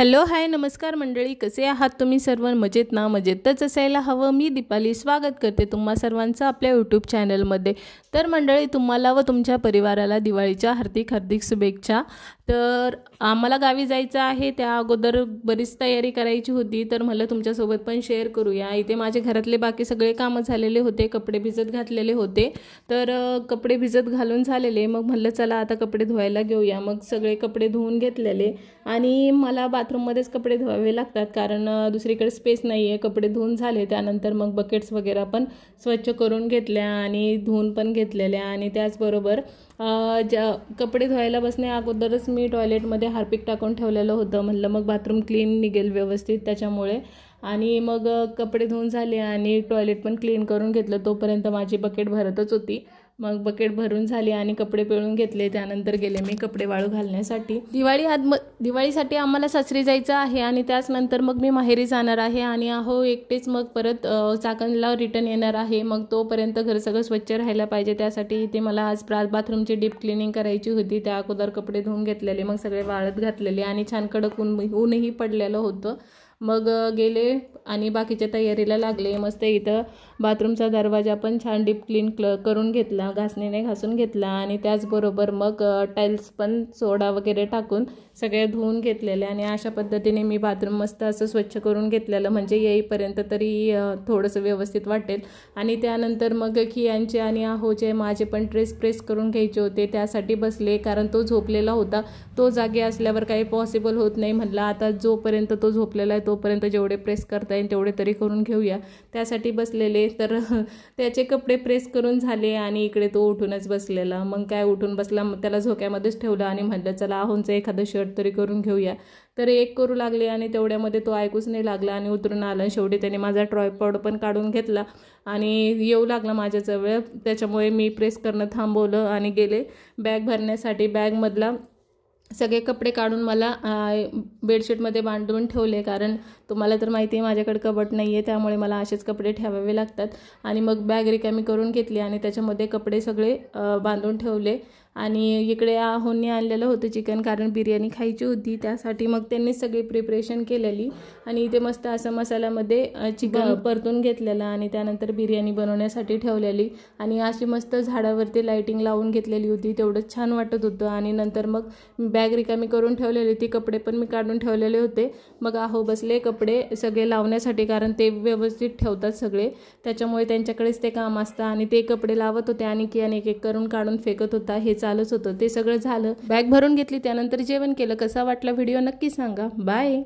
Hello hi नमस्कार मंडळी, कसे आहात तुम्ही सर्व? मजेत ना? मजेतच असायला हवं। मी दीपाली स्वागत करते तुम्हा सर्वांचं आपल्या यूट्यूब चॅनलमध्ये। तर मंडळी, तुम्हाला व तुमच्या परिवाराला दिवाळीच्या हार्दिक हार्दिक शुभेच्छा। तर आम्हाला गावी जायचं आहे, त्या अगोदर बरीच तयारी करायची होती, तर म्हटलं तुमच्यासोबत पण शेअर करूया। इथे माझे घरातले बाकी सगळे कामं झालेले होते, कपडे भिजत घातलेले होते, तर कपडे भिजत घालून झालेले, मग म्हटलं चला आता कपडे धुवायला घेऊया। मग सगळे कपडे धुवून घेतलेले आणि मला बाथरूममध्येच कपडे धुवावे लागतात, कारण दुसरीकडे स्पेस नाही आहे। कपडे धुवून झाले त्यानंतर मग बकेट्स वगैरे पण स्वच्छ करून घेतल्या आणि धुवून पण घेतलेल्या। आणि त्याचबरोबर कपडे धुवायला बसण्या अगोदरच मी टॉयलेटमध्ये हार्पिक टाकून ठेवलेलं होतं, म्हटलं मग बाथरूम क्लीन निघेल व्यवस्थित त्याच्यामुळे। आणि मग कपडे धुवून झाले आणि टॉयलेट पण क्लीन करून घेतलं, तोपर्यंत माझी बकेट भरतच होती। मग बकेट भरून झाली आणि कपडे पिळून घेतले, त्यानंतर गेले मी कपडे वाळू घालण्यासाठी। दिवाळीसाठी आम्हाला सासरी जायचं आहे आणि त्यानंतर मग मी माहेरी जाणार आहे आणि एकटेच मग परत चाकणला रिटर्न येणार आहे। मग तोपर्यंत घर सगळं स्वच्छ राहायला पाहिजे, त्यासाठी इथे मला आज बाथरूमची डीप क्लिनिंग करायची होती। त्या अगोदर कपडे धुवून घेतलेले, मग सगळे वाळत घातलेले आणि छान कडक ऊनही पडलेलं होतं। मग गेले आणि बाकीच्या तयारीला लागले। मस्त इथं बाथरूमचा दरवाजा पण छान डीप क्लीन करून घेतला, घासणीने घासून घेतला आणि त्याचबरोबर मग टाईल्स पण सोडा वगैरे टाकून सगळे धुवून घेतलेले आणि अशा पद्धतीने मी बाथरूम मस्त असं स्वच्छ करून घेतलेलं, म्हणजे येईपर्यंत तरी थोडंसं व्यवस्थित वाटेल। आणि त्यानंतर मग खियांचे आणि आहोचे माझे पण ड्रेस प्रेस करून घ्यायचे होते, त्यासाठी बसले, कारण तो झोपलेला होता। तो जागे असल्यावर काही पॉसिबल होत नाही, म्हटलं आता जोपर्यंत तो झोपलेला आहे तोपर्यंत जेवढे प्रेस करता येईल तेवढे तरी करून घेऊया, त्यासाठी बसलेले। तर त्याचे कपडे प्रेस करून झाले आणि इकडे तो उठूनच बसलेला। मग काय उठून बसला, मग त्याला झोक्यामध्येच ठेवलं आणि म्हटलं चला आहोंचं एखादं शर्ट तरी करून घेऊया। तर एक करू लागले आणि तेवढ्यामध्ये तो ऐकूच नाही लागला आणि उतरून आला। शेवटी त्याने माझा ट्रायपॉड पण काढून घेतला आणि येऊ लागला माझ्याजवळ, त्याच्यामुळे मी प्रेस करणं थांबवलं आणि गेले बॅग भरण्यासाठी। बॅगमधला सगळे कपडे काढून मला बेडशीटमध्ये बांधून ठेवले, कारण तुम्हाला तर माहिती आहे माझ्याकडे कबट नाही आहे, त्यामुळे मला असेच कपडे ठेवावे लागतात। आणि मग बॅग रिकामी करून घेतली आणि त्याच्यामध्ये कपडे सगळे बांधून ठेवले। आणि इकडे आहोंनी आणलेलं होतं चिकन, कारण बिर्याणी खायची होती, त्यासाठी मग त्यांनी सगळी प्रिपरेशन केलेली आणि इथे मस्त असं मसाल्यामध्ये चिकन परतून घेतलेलं आणि त्यानंतर बिर्याणी बनवण्यासाठी ठेवलेली आणि अशी मस्त झाडावरती लाईटिंग लावून घेतलेली होती, तेवढंच छान वाटत होतं। आणि नंतर मग बॅग रिकामी करून ठेवलेली ती, कपडे पण मी काढून ठेवलेले होते। मग बसले कपडे सगळे लावण्यासाठी, कारण ते व्यवस्थित ठेवतात सगळे, त्याच्यामुळे त्यांच्याकडेच ते काम असतं आणि ते कपडे लावत होते आणि एक एक करून काढून फेकत होता, हे चालूच होतं। ते सगळं झालं, बॅग भरून घेतली, त्यानंतर जेवण केलं। कसा वाटला व्हिडिओ नक्की सांगा। बाय।